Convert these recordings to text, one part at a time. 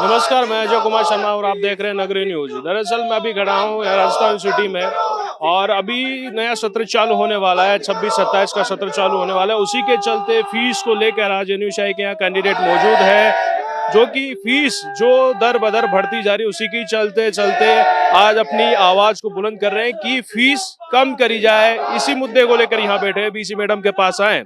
नमस्कार, मैं अजय कुमार शर्मा और आप देख रहे हैं नगरी न्यूज। दरअसल मैं अभी खड़ा हूँ राजस्थान सिटी में और अभी नया सत्र चालू होने वाला है। 26-27 का सत्र चालू होने वाला है। उसी के चलते फीस को लेकर आज एनयूशाई के यहाँ कैंडिडेट मौजूद है, जो कि फीस जो दर बदर बढ़ती जा रही है, उसी के चलते चलते आज अपनी आवाज को बुलंद कर रहे हैं कि फीस कम करी जाए। इसी मुद्दे को लेकर यहाँ बैठे बीसी मैडम के पास आए,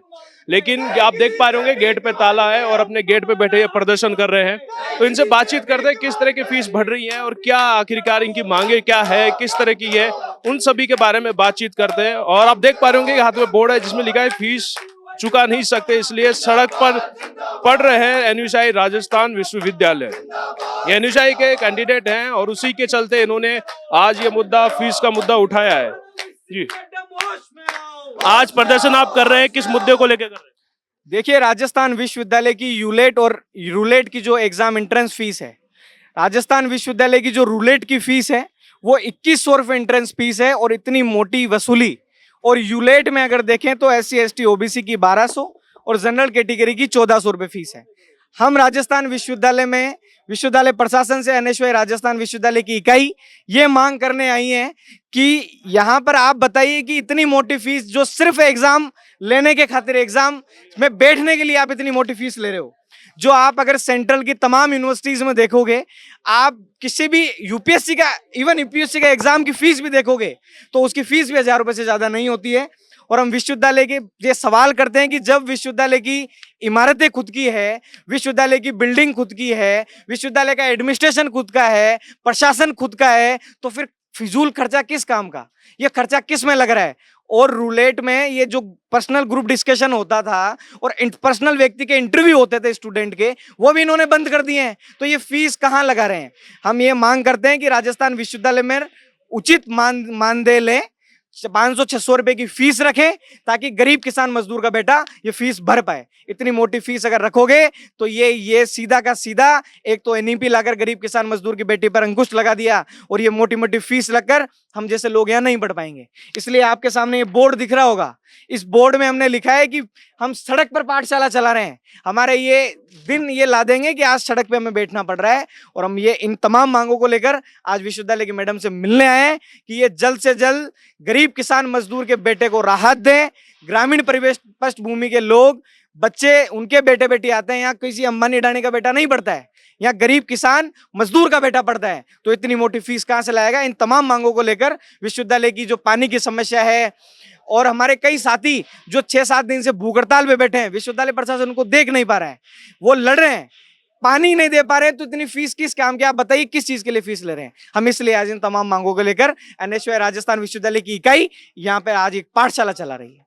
लेकिन आप देख पा रहे होंगे गेट पे ताला है और अपने गेट पे बैठे ये प्रदर्शन कर रहे हैं। तो इनसे बातचीत करते हैं किस तरह की फीस बढ़ रही है और क्या आखिरकार इनकी मांगे क्या है, किस तरह की है, उन सभी के बारे में बातचीत करते हैं। और आप देख पा रहे होंगे हाथ में बोर्ड है जिसमें लिखा है फीस चुका नहीं सकते, इसलिए सड़क पर पढ़ रहे हैं एनयूशाई राजस्थान विश्वविद्यालय। ये एनयूशाई के कैंडिडेट हैं और उसी के चलते इन्होंने आज ये मुद्दा फीस का मुद्दा उठाया है। जी, आज प्रदर्शन आप कर रहे हैं, किस मुद्दे को लेकर कर रहे हैं? देखिए, राजस्थान विश्वविद्यालय की यूलेट और रूलेट की जो एग्जाम एंट्रेंस फीस है, राजस्थान विश्वविद्यालय की जो रूलेट की फीस है वो 2100 रुपये एंट्रेंस फीस है और इतनी मोटी वसूली। और यूलेट में अगर देखें तो SC ST OBC की 1200 और जनरल कैटेगरी की 1400 रुपये फीस है। हम राजस्थान विश्वविद्यालय में विश्वविद्यालय प्रशासन से NSY राजस्थान विश्वविद्यालय की इकाई ये मांग करने आई है कि यहाँ पर आप बताइए कि इतनी मोटी फीस जो सिर्फ एग्जाम लेने के खातिर, एग्जाम में बैठने के लिए आप इतनी मोटी फीस ले रहे हो, जो आप अगर सेंट्रल की तमाम यूनिवर्सिटीज में देखोगे, आप किसी भी UPSC का, इवन UPSC का एग्जाम की फीस भी देखोगे तो उसकी फीस भी 1000 रुपये से ज्यादा नहीं होती है। और हम विश्वविद्यालय के ये सवाल करते हैं कि जब विश्वविद्यालय की इमारतें खुद की है, विश्वविद्यालय की बिल्डिंग खुद की है, विश्वविद्यालय का एडमिनिस्ट्रेशन खुद का है, प्रशासन खुद का है, तो फिर फिजूल खर्चा किस काम का, ये खर्चा किस में लग रहा है? और रूलेट में ये जो पर्सनल ग्रुप डिस्कशन होता था और पर्सनल व्यक्ति के इंटरव्यू होते थे स्टूडेंट के, वो भी इन्होंने बंद कर दिए हैं। तो ये फीस कहाँ लगा रहे हैं? हम ये मांग करते हैं कि राजस्थान विश्वविद्यालय में उचित मानदेय लें, 500-600 रुपए की फीस रखें ताकि गरीब किसान मजदूर का बेटा ये फीस भर पाए। इतनी मोटी फीस अगर रखोगे तो ये सीधा का सीधा एक तो NEP लाकर गरीब किसान मजदूर की बेटी पर अंकुश लगा दिया और ये मोटी मोटी फीस लगकर हम जैसे लोग यहाँ नहीं पढ़ पाएंगे। इसलिए आपके सामने ये बोर्ड दिख रहा होगा, इस बोर्ड में हमने लिखा है कि हम सड़क पर पाठशाला चला रहे हैं। हमारे ये दिन ये ला देंगे कि आज सड़क पे हमें बैठना पड़ रहा है। और हम ये इन तमाम मांगों को लेकर आज विश्वविद्यालय की मैडम से मिलने आए हैं कि ये जल्द से जल्द गरीब किसान मजदूर के बेटे को राहत दें। ग्रामीण परिवेश पृष्ठभूमि के लोग, बच्चे, उनके बेटे बेटी आते हैं यहाँ, किसी अंबानी अडानी का बेटा नहीं पढ़ता है, यहाँ गरीब किसान मजदूर का बेटा पढ़ता है। तो इतनी मोटी फीस कहाँ से लाएगा? इन तमाम मांगों को लेकर विश्वविद्यालय की जो पानी की समस्या है और हमारे कई साथी जो 6-7 दिन से भूख हड़ताल पे बैठे हैं, विश्वविद्यालय प्रशासन उनको देख नहीं पा रहा है, वो लड़ रहे हैं, पानी नहीं दे पा रहे हैं, तो इतनी फीस किस काम की? आप बताइए किस चीज के लिए फीस ले रहे हैं? हम इसलिए आज इन तमाम मांगों को लेकर NSY राजस्थान विश्वविद्यालय की इकाई यहाँ पे आज एक पाठशाला चला रही है।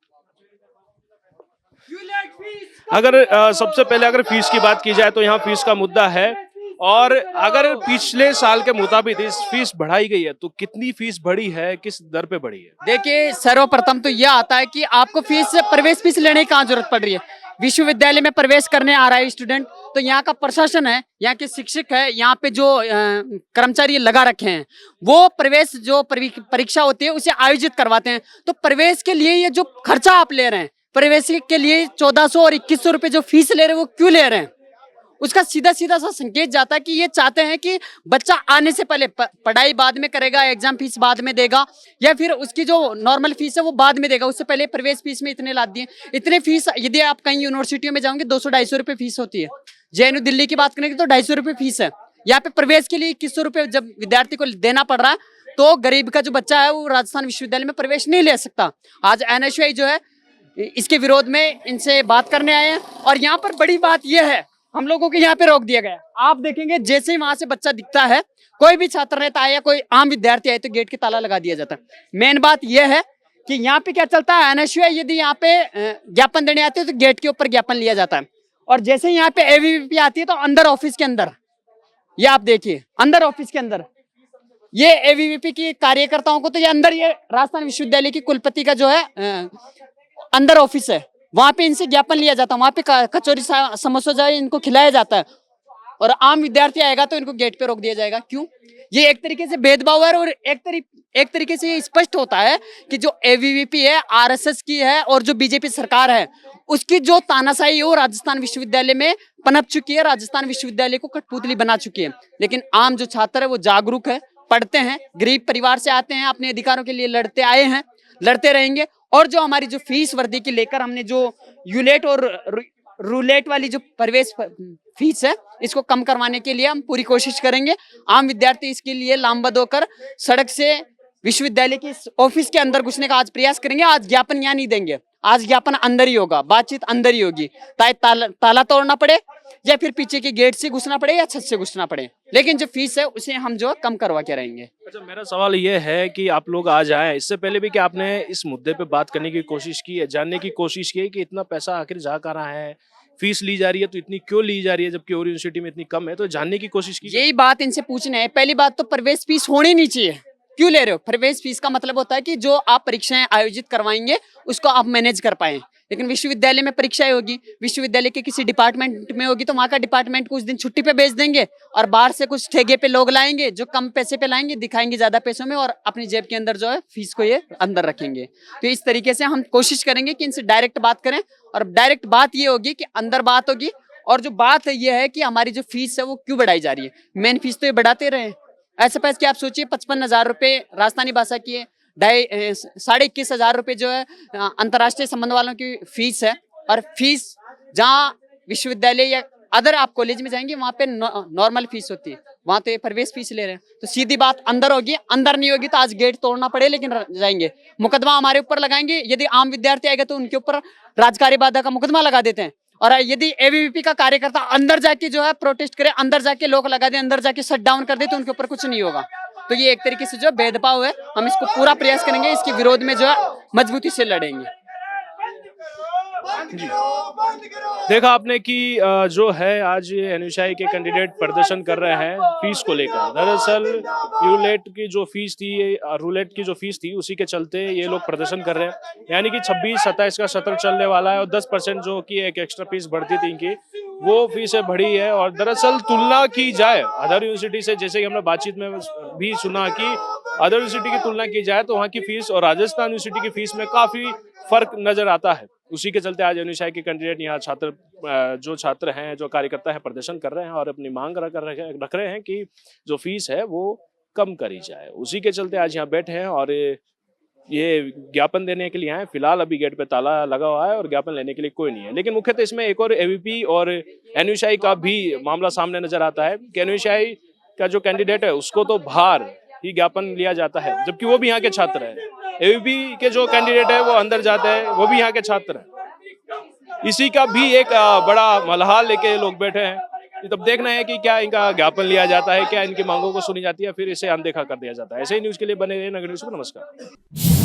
अगर सबसे पहले अगर फीस की बात की जाए तो यहाँ फीस का मुद्दा है, और अगर पिछले साल के मुताबिक इस फीस बढ़ाई गई है तो कितनी फीस बढ़ी है, किस दर पे बढ़ी है? देखिए, सर्वप्रथम तो यह आता है कि आपको फीस, प्रवेश फीस लेने की कहाँ जरूरत पड़ रही है? विश्वविद्यालय में प्रवेश करने आ रहा है स्टूडेंट, तो यहाँ का प्रशासन है, यहाँ के शिक्षक है, यहाँ पे जो कर्मचारी लगा रखे हैं, वो प्रवेश जो परीक्षा होती है उसे आयोजित करवाते हैं। तो प्रवेश के लिए ये जो खर्चा आप ले रहे हैं, प्रवेश के लिए 1400 और 2100 रुपए जो फीस ले रहे हैं, वो क्यों ले रहे हैं? उसका सीधा सीधा सा संकेत जाता है कि ये चाहते हैं कि बच्चा आने से पहले पढ़ाई बाद में करेगा, एग्जाम फीस बाद में देगा, या फिर उसकी जो नॉर्मल फीस है वो बाद में देगा, उससे पहले प्रवेश फीस में इतने लाद दिए। इतने फीस यदि आप कहीं यूनिवर्सिटियों में जाओगे 200-250 रुपये फीस होती है। JNU दिल्ली की बात करेंगे तो 250 रुपये फीस है। यहाँ पे प्रवेश के लिए 2100 रुपये जब विद्यार्थी को देना पड़ रहा है, तो गरीब का जो बच्चा है वो राजस्थान विश्वविद्यालय में प्रवेश नहीं ले सकता। आज NSY जो है इसके विरोध में इनसे बात करने आए हैं। और यहाँ पर बड़ी बात यह है, हम लोगों को यहाँ पे रोक दिया गया। आप देखेंगे जैसे ही वहां से बच्चा दिखता है, कोई भी छात्र रहता है या कोई आम विद्यार्थी आए, तो गेट के ताला लगा दिया जाता है। मेन बात यह है कि यहाँ पे क्या चलता है, NSY यदि यहाँ पे ज्ञापन देने आते हैं तो गेट के ऊपर ज्ञापन लिया जाता है, और जैसे ही यहाँ पे ABVP आती है तो अंदर ऑफिस के अंदर, ये आप देखिए अंदर ऑफिस के अंदर ये ABVP की कार्यकर्ताओं को, तो ये अंदर ये राजस्थान विश्वविद्यालय की कुलपति का जो है अंदर ऑफिस है, वहां पे इनसे ज्ञापन लिया जाता है, वहां पे कचौरी समोसा जो है इनको खिलाया जाता है। और आम विद्यार्थी आएगा तो इनको गेट पे रोक दिया जाएगा। क्यों? ये एक तरीके से भेदभाव है और एक तरीके से ये स्पष्ट होता है कि जो एबीवीपी है, आरएसएस की है और जो बीजेपी सरकार है उसकी जो तानाशाही है वो राजस्थान विश्वविद्यालय में पनप चुकी है, राजस्थान विश्वविद्यालय को कठपुतली बना चुकी है। लेकिन आम जो छात्र है वो जागरूक है, पढ़ते हैं, गरीब परिवार से आते हैं, अपने अधिकारों के लिए लड़ते आए हैं, लड़ते रहेंगे। और जो हमारी जो फीस वर्दी की लेकर हमने जो यूलेट और रूलेट वाली जो प्रवेश फीस है इसको कम करवाने के लिए हम पूरी कोशिश करेंगे। आम विद्यार्थी इसके लिए लामबंद होकर सड़क से विश्वविद्यालय की ऑफिस के अंदर घुसने का आज प्रयास करेंगे। आज ज्ञापन यहाँ नहीं देंगे, आज ज्ञापन अंदर ही होगा, बातचीत अंदर ही होगी, ताला तोड़ना पड़े या फिर पीछे के गेट से घुसना पड़े या छत से घुसना पड़े, लेकिन जो फीस है उसे हम जो कम करवा के रहेंगे। अच्छा, मेरा सवाल ये है कि आप लोग आज आए, इससे पहले भी कि आपने इस मुद्दे पे बात करने की कोशिश की है, जानने की कोशिश की है कि इतना पैसा आखिर जा कर रहा है, फीस ली जा रही है तो इतनी क्यों ली जा रही है जबकि और यूनिवर्सिटी में इतनी कम है, तो जानने की कोशिश की? यही बात इनसे पूछना है। पहली बात तो प्रवेश फीस होनी नहीं चाहिए, क्यों ले रहे हो? प्रवेश फीस का मतलब होता है कि जो आप परीक्षाएं आयोजित करवाएंगे उसको आप मैनेज कर पाए। लेकिन विश्वविद्यालय में परीक्षाएं होगी, विश्वविद्यालय के किसी डिपार्टमेंट में होगी तो वहां का डिपार्टमेंट कुछ दिन छुट्टी पे भेज देंगे और बाहर से कुछ ठेके पे लोग लाएंगे जो कम पैसे पे लाएंगे, दिखाएंगे ज्यादा पैसों में और अपनी जेब के अंदर जो है फीस को ये अंदर रखेंगे। तो इस तरीके से हम कोशिश करेंगे कि इनसे डायरेक्ट बात करें और डायरेक्ट बात ये होगी कि अंदर बात होगी। और जो बात है ये है कि हमारी जो फीस है वो क्यों बढ़ाई जा रही है। मेन फीस तो ये बढ़ाते रहे। ऐसे पैसे आप सोचिए 55,000 रुपए राजस्थानी भाषा की है, 21,500 रुपए जो है अंतर्राष्ट्रीय संबंध वालों की फीस है। और फीस जहाँ विश्वविद्यालय या अदर आप कॉलेज में जाएंगे वहां पे नॉर्मल फीस होती है, वहां तो ये प्रवेश फीस ले रहे हैं। तो सीधी बात अंदर होगी, अंदर नहीं होगी तो आज गेट तोड़ना पड़े लेकिन जाएंगे, मुकदमा हमारे ऊपर लगाएंगे। यदि आम विद्यार्थी आएगा तो उनके ऊपर राजकार्य बाधा का मुकदमा लगा देते हैं। और यदि एबीवीपी का कार्यकर्ता अंदर जाके जो है प्रोटेस्ट करे, अंदर जाके लोग लगा दे, अंदर जाके शट डाउन कर दे तो उनके ऊपर कुछ नहीं होगा। तो ये एक तरीके से जो भेदभाव है, हम इसको पूरा प्रयास करेंगे, इसके विरोध में जो है मजबूती से लड़ेंगे। देखा आपने कि जो है आज ये एनयूशाई के कैंडिडेट प्रदर्शन कर रहे हैं फीस को लेकर। दरअसल यूलेट की जो फीस थी, रूलेट की जो फीस थी, उसी के चलते ये लोग प्रदर्शन कर रहे हैं। यानी कि 26-27 का सत्र चलने वाला है और 10% जो कि एक एक्स्ट्रा फीस बढ़ती थी इनकी, वो फीसें बढ़ी है। और दरअसल तुलना की जाए अदर यूनिवर्सिटी से, जैसे कि हमने बातचीत में भी सुना कि अदर यूनिवर्सिटी की तुलना की जाए तो वहाँ की फीस और राजस्थान यूनिवर्सिटी की फीस में काफी फर्क नजर आता है। उसी के चलते आज एनयूशाई के कैंडिडेट यहाँ छात्र हैं, जो कार्यकर्ता है, प्रदर्शन कर रहे हैं और अपनी मांग रख रहे हैं कि जो फीस है वो कम करी जाए। उसी के चलते आज यहाँ बैठे हैं और ये ज्ञापन देने के लिए आए। फिलहाल अभी गेट पे ताला लगा हुआ है और ज्ञापन लेने के लिए कोई नहीं है। लेकिन मुख्यतः इसमें एक और एबीवीपी और एनयूशाई का भी मामला सामने नजर आता है कि एनयूशाई का जो कैंडिडेट है उसको तो बाहर ही ज्ञापन लिया जाता है, जबकि वो भी यहाँ के छात्र हैं। एबीवीपी के जो कैंडिडेट है वो अंदर जाते हैं, वो भी यहाँ के छात्र हैं। इसी का भी एक बड़ा मलहाल लेके लोग बैठे हैं। तब देखना है कि क्या इनका ज्ञापन लिया जाता है, क्या इनकी मांगों को सुनी जाती है, फिर इसे अनदेखा कर दिया जाता है। ऐसे ही न्यूज के लिए बने रहिए नगर न्यूज पर। नमस्कार।